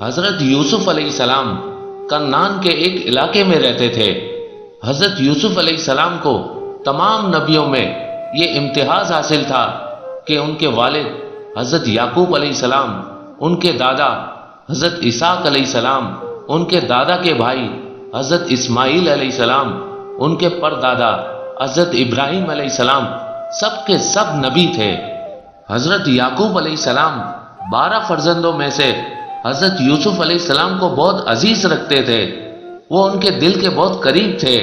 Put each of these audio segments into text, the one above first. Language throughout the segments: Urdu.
حضرت یوسف علیہ السلام کنعان کے ایک علاقے میں رہتے تھے۔ حضرت یوسف علیہ السلام کو تمام نبیوں میں یہ امتیاز حاصل تھا کہ ان کے والد حضرت یعقوب علیہ السلام، ان کے دادا حضرت اسحاق علیہ السلام، ان کے دادا کے بھائی حضرت اسماعیل علیہ السلام، ان کے پردادا حضرت ابراہیم علیہ السلام سب کے سب نبی تھے۔ حضرت یعقوب علیہ السلام 12 فرزندوں میں سے حضرت یوسف علیہ السلام کو بہت عزیز رکھتے تھے، وہ ان کے دل کے بہت قریب تھے،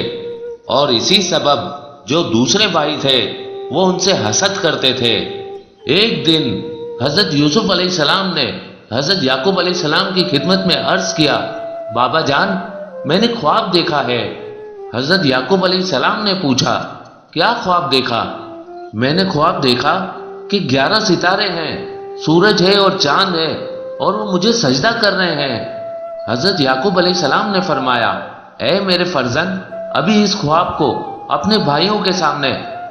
اور اسی سبب جو دوسرے بھائی تھے وہ ان سے حسد کرتے تھے۔ ایک دن حضرت یوسف علیہ السلام نے حضرت یعقوب علیہ السلام کی خدمت میں عرض کیا، بابا جان میں نے خواب دیکھا ہے۔ حضرت یعقوب علیہ السلام نے پوچھا، کیا خواب دیکھا؟ میں نے خواب دیکھا کہ 11 ستارے ہیں، سورج ہے اور چاند ہے، اور وہ مجھے سجدہ کر رہے ہیں۔ حضرت یعقوب علیہ السلام نے فرمایا، اے میرے فرزند، ابھی اس خواب کو اپنے بھائیوں کے سامنے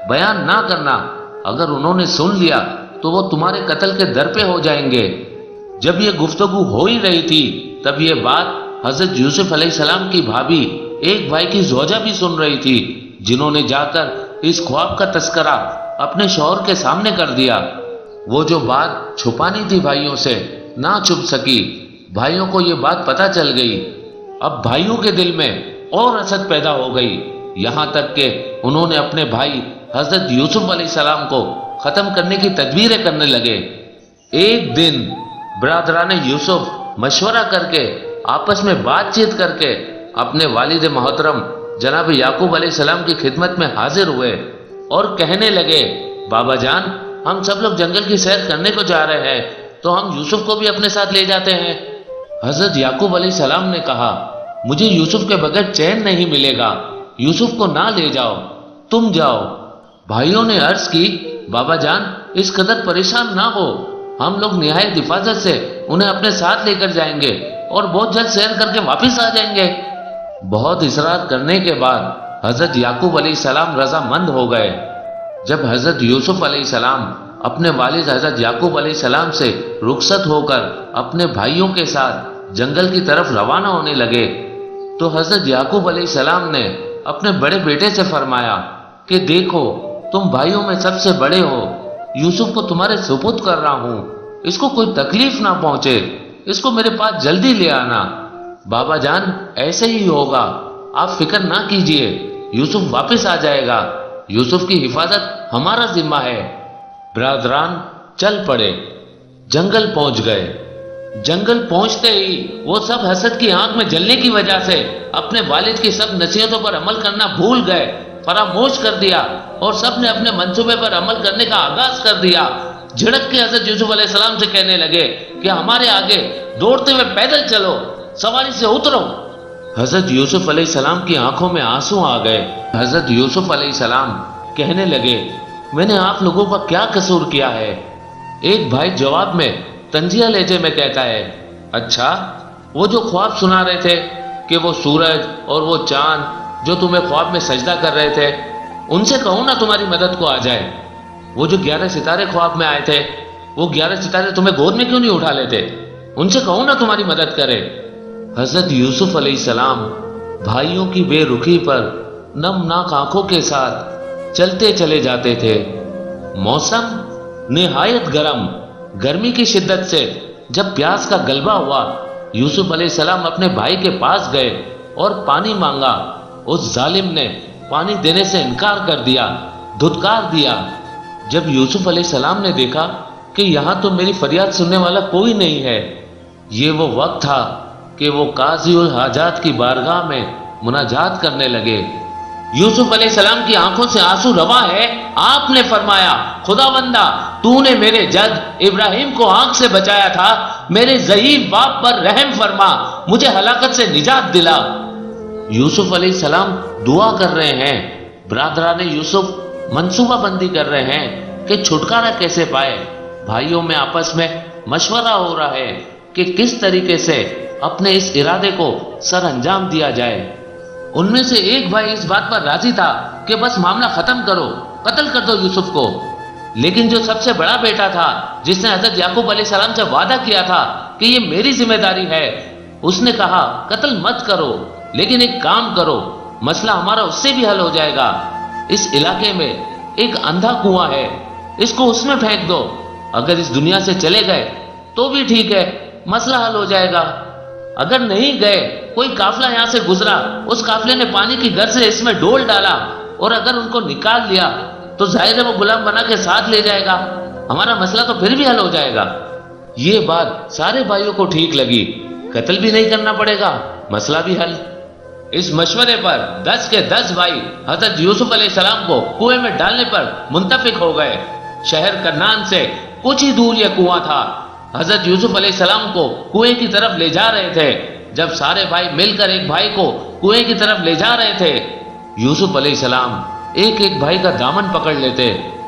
بیان نہ کرنا، اگر انہوں نے سن لیا تو وہ تمہارے قتل کے در پہ ہو جائیں گے۔ جب یہ گفتگو ہو ہی رہی تھی تب یہ بات حضرت یوسف علیہ السلام کی بھابھی ایک بھائی کی زوجہ بھی سن رہی تھی، جنہوں نے جا کر اس خواب کا تذکرہ اپنے شوہر کے سامنے کر دیا۔ وہ جو بات چھپانی تھی بھائیوں سے نہ چھپ سکی، بھائیوں کو یہ بات پتہ چل گئی۔ اب بھائیوں کے دل میں اور حسد پیدا ہو گئی، یہاں تک کہ انہوں نے اپنے بھائی حضرت یوسف علیہ السلام کو ختم کرنے کی تدبیریں کرنے لگے۔ ایک دن برادران یوسف مشورہ کر کے، آپس میں بات چیت کر کے اپنے والد محترم جناب یعقوب علیہ السلام کی خدمت میں حاضر ہوئے اور کہنے لگے، بابا جان ہم سب لوگ جنگل کی سیر کرنے کو جا رہے ہیں، تو ہم یوسف کو بھی اپنے ساتھ لے جاتے ہیں۔ حضرت یعقوب علیہ السلام نے کہا، مجھے یوسف کے بغیر چین نہیں ملے گا، یوسف کو نہ لے جاؤ، تم جاؤ۔ بھائیوں نے عرض کی، بابا جان اس قدر پریشان نہ ہو، ہم لوگ نہایت حفاظت سے انہیں اپنے ساتھ لے کر جائیں گے اور بہت جلد سیر کر کے واپس آ جائیں گے۔ بہت اصرار کرنے کے بعد حضرت یعقوب علیہ السلام رضا مند ہو گئے۔ جب حضرت یوسف علیہ السلام اپنے والد حضرت یعقوب علیہ السلام سے رخصت ہو کر اپنے بھائیوں کے ساتھ جنگل کی طرف روانہ ہونے لگے تو حضرت یعقوب علیہ السلام نے اپنے بڑے بیٹے سے فرمایا کہ دیکھو تم بھائیوں میں سب سے بڑے ہو، یوسف کو تمہارے سپرد کر رہا ہوں، اس کو کوئی تکلیف نہ پہنچے، اس کو میرے پاس جلدی لے آنا۔ بابا جان ایسے ہی ہوگا، آپ فکر نہ کیجئے، یوسف واپس آ جائے گا، یوسف کی حفاظت ہمارا ذمہ ہے۔ برادران چل پڑے، جنگل پہنچ گئے۔ جنگل پہنچتے ہی وہ سب حسد کی آنکھ میں جلنے کی وجہ سے اپنے والد کی سب نصیحتوں پر عمل کرنا بھول گئے، فراموش کر دیا، اور سب نے اپنے منصوبے پر عمل کرنے کا آغاز کر دیا۔ جھڑک کے حضرت یوسف علیہ السلام سے کہنے لگے کہ ہمارے آگے دوڑتے ہوئے پیدل چلو، سواری سے اترو۔ حضرت یوسف علیہ السلام کی آنکھوں میں آنسو آ گئے۔ حضرت یوسف علیہ السلام کہنے لگے، میں نے آپ لوگوں کا کیا قصور کیا ہے؟ ایک بھائی جواب میں طنزیہ لہجے میں کہتا ہے، اچھا وہ جو خواب سنا رہے تھے کہ وہ سورج اور وہ چاند جو تمہیں خواب میں سجدہ کر رہے تھے، ان سے کہو نا تمہاری مدد کو آ جائے۔ وہ جو 11 ستارے خواب میں آئے تھے، وہ 11 ستارے تمہیں گود میں کیوں نہیں اٹھا لیتے؟ ان سے کہو نا تمہاری مدد کرے۔ حضرت یوسف علیہ السلام بھائیوں کی بے رخی پر نمناک آنکھوں کے ساتھ چلتے چلے جاتے تھے۔ موسم نہایت گرم، گرمی کی شدت سے جب پیاس کا غلبہ ہوا، یوسف علیہ السلام اپنے بھائی کے پاس گئے اور پانی مانگا۔ اس ظالم نے پانی دینے سے انکار کر دیا، دھتکار دیا۔ جب یوسف علیہ السلام نے دیکھا کہ یہاں تو میری فریاد سننے والا کوئی نہیں ہے، یہ وہ وقت تھا کہ وہ قاضی الحاجات کی بارگاہ میں مناجات کرنے لگے۔ یوسف علیہ السلام کی آنکھوں سے آنسو رواں ہے۔ آپ نے فرمایا، خداوندہ تو نے میرے جد ابراہیم کو آنکھ سے بچایا تھا، میرے ضعیف باپ پر رحم فرما، مجھے ہلاکت سے نجات دلا۔ یوسف علیہ السلام دعا کر رہے ہیں، برادران یوسف منصوبہ بندی کر رہے ہیں کہ چھٹکارا کیسے پائے۔ بھائیوں میں آپس میں مشورہ ہو رہا ہے کہ کس طریقے سے اپنے اس ارادے کو سر انجام دیا جائے۔ ان میں سے ایک بھائی اس بات پر راضی تھا کہ بس معاملہ ختم کرو، قتل کر دو یوسف کو۔ لیکن جو سب سے بڑا بیٹا تھا، جس نے حضرت یعقوب علیہ السلام سے وعدہ کیا تھا کہ یہ میری ذمہ داری ہے، اس نے کہا قتل مت کرو، لیکن ایک کام کرو، مسئلہ ہمارا اس سے بھی حل ہو جائے گا۔ اس علاقے میں ایک اندھا کنواں ہے، اس کو اس میں پھینک دو، اگر اس دنیا سے چلے گئے تو بھی ٹھیک ہے، مسئلہ حل ہو جائے گا۔ اگر نہیں گئے، کوئی قافلہ یہاں سے گزرا، اس قافلے نے پانی کی غرض سے اس میں ڈول ڈالا، اور اگر ان کو نکال لیا تو ظاہر ہے وہ غلام بنا کے ساتھ لے جائے گا، ہمارا مسئلہ تو پھر بھی حل ہو جائے گا۔ یہ بات سارے بھائیوں کو ٹھیک لگی، قتل بھی نہیں کرنا پڑے گا، مسئلہ بھی حل۔ اس مشورے پر 10 کے 10 بھائی حضرت یوسف علیہ السلام کو کنویں میں ڈالنے پر منتفق ہو گئے۔ شہر کنعان سے کچھ ہی دور یہ کنواں تھا۔ حضرت یوسف علیہ السلام کو کنویں کی طرف لے جا رہے تھے۔ جب سارے بھائی مل کر ایک بھائی کو کنویں کی طرف لے جا رہے تھے، یوسف علیہ السلام ایک ایک بھائی کا دامن پکڑ لیتے،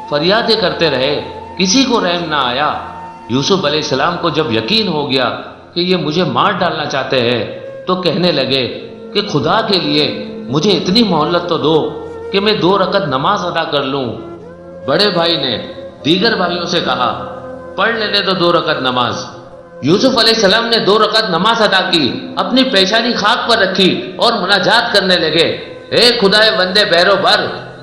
فریادیں کرتے رہے، کسی کو رحم نہ آیا۔ یوسف علیہ السلام کو جب یقین ہو گیا کہ یہ مجھے مار ڈالنا چاہتے ہیں، تو کہنے لگے کہ خدا کے لیے مجھے اتنی مہلت تو دو کہ میں 2 رکعت نماز ادا کر لوں۔ بڑے بھائی نے دیگر بھائیوں سے کہا پڑھ لینے دو 2 رکعت نماز۔ یوسف علیہ السلام نے 2 رکعت نماز ادا کی، اپنی پیشانی خاک پر رکھی اور مناجات کرنے لگے، اے خدائے بندے بہرو بر،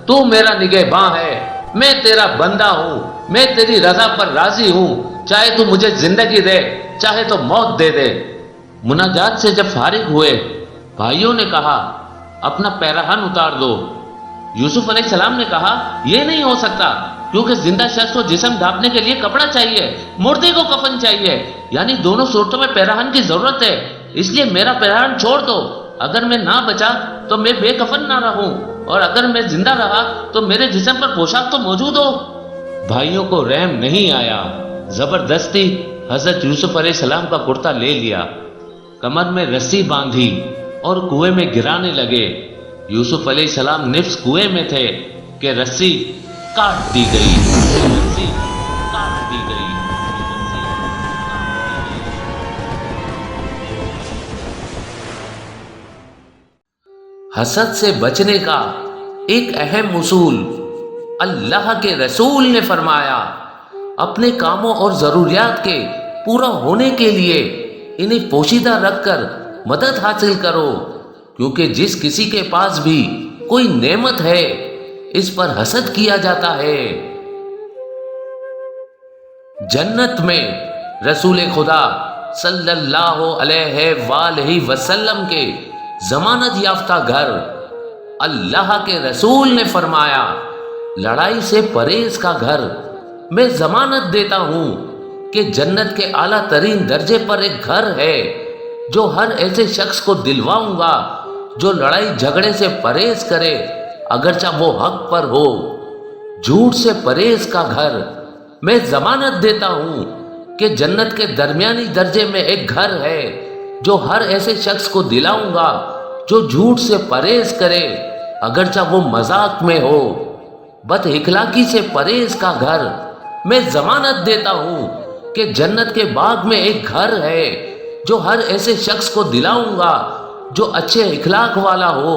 تو میرا نگہباں ہے، میں تیرا بندہ ہوں، میں تیری رضا پر راضی ہوں، چاہے تو مجھے زندگی دے، چاہے تو موت دے دے۔ مناجات سے جب فارغ ہوئے، بھائیوں نے کہا اپنا پیراہن اتار دو۔ یوسف علیہ السلام نے کہا یہ نہیں ہو سکتا، کیونکہ زندہ شخص کو جسم ڈھانپنے کے لیے کپڑا چاہیے، مردے کو کفن چاہیے، یعنی دونوں صورتوں میں پیراہن کی ضرورت ہے، اس لیے میرا پیراہن چھوڑ دو۔ اگر میں نہ بچا تو میں بے کفن نہ رہوں، اور اگر میں زندہ رہا تو میرے جسم پر پوشاک تو موجود ہو۔ بھائیوں کو رحم نہیں آیا، زبردستی حضرت یوسف علیہ السلام کا کرتا لے لیا، کمر میں رسی باندھی اور کنویں میں گرانے لگے۔ یوسف علیہ السلام نفس کنویں میں تھے کہ رسی کاٹ دی گئی، رسی کاٹ دی گئی۔ حسد سے بچنے کا ایک اہم اصول، اللہ کے رسول نے فرمایا اپنے کاموں اور ضروریات کے پورا ہونے کے لیے انہیں پوشیدہ رکھ کر مدد حاصل کرو، کیونکہ جس کسی کے پاس بھی کوئی نعمت ہے اس پر حسد کیا جاتا ہے۔ جنت میں رسول خدا صلی اللہ علیہ وآلہ وسلم کے ضمانت یافتہ گھر، اللہ کے رسول نے فرمایا لڑائی سے پرہیز کا گھر، میں ضمانت دیتا ہوں کہ جنت کے اعلیٰ ترین درجے پر ایک گھر ہے جو ہر ایسے شخص کو دلواؤں گا جو لڑائی جھگڑے سے پرہیز کرے، اگرچہ وہ حق پر ہو۔ جھوٹ سے پرہیز کا گھر، میں ضمانت دیتا ہوں کہ جنت کے درمیانی درجے میں ایک گھر ہے جو ہر ایسے شخص کو دلاؤں گا جو جھوٹ سے پرہیز کرے، اگرچہ وہ مذاق میں ہو۔ بد اخلاقی سے پرہیز کا گھر، میں ضمانت دیتا ہوں کہ جنت کے باغ میں ایک گھر ہے جو ہر ایسے شخص کو دلاؤں گا جو اچھے اخلاق والا ہو۔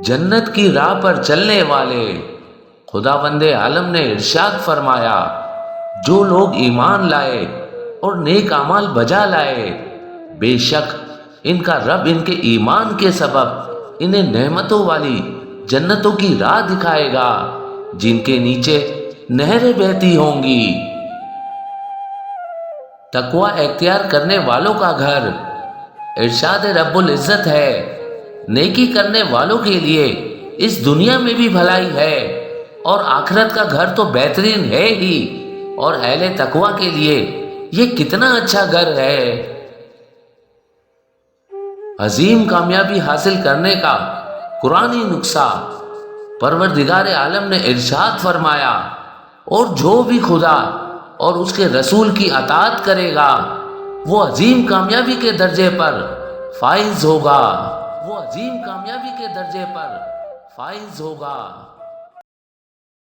جنت کی راہ پر چلنے والے، خداوند عالم نے ارشاد فرمایا جو لوگ ایمان لائے اور نیک اعمال بجا لائے، بے شک ان کا رب ان کے ایمان کے سبب انہیں نعمتوں والی جنتوں کی راہ دکھائے گا جن کے نیچے نہریں بہتی ہوں گی۔ تقوی اختیار کرنے والوں کا گھر، ارشاد رب العزت ہے نیکی کرنے والوں کے لیے اس دنیا میں بھی بھلائی ہے اور آخرت کا گھر تو بہترین ہے ہی، اور اہل تقوی کے لیے یہ کتنا اچھا گھر ہے۔ عظیم کامیابی حاصل کرنے کا قرآنی نسخہ، پروردگار عالم نے ارشاد فرمایا اور جو بھی خدا اور اس کے رسول کی اطاعت کرے گا وہ عظیم کامیابی کے درجے پر فائز ہوگا، وہ عظیم کامیابی کے درجے پر فائز ہوگا۔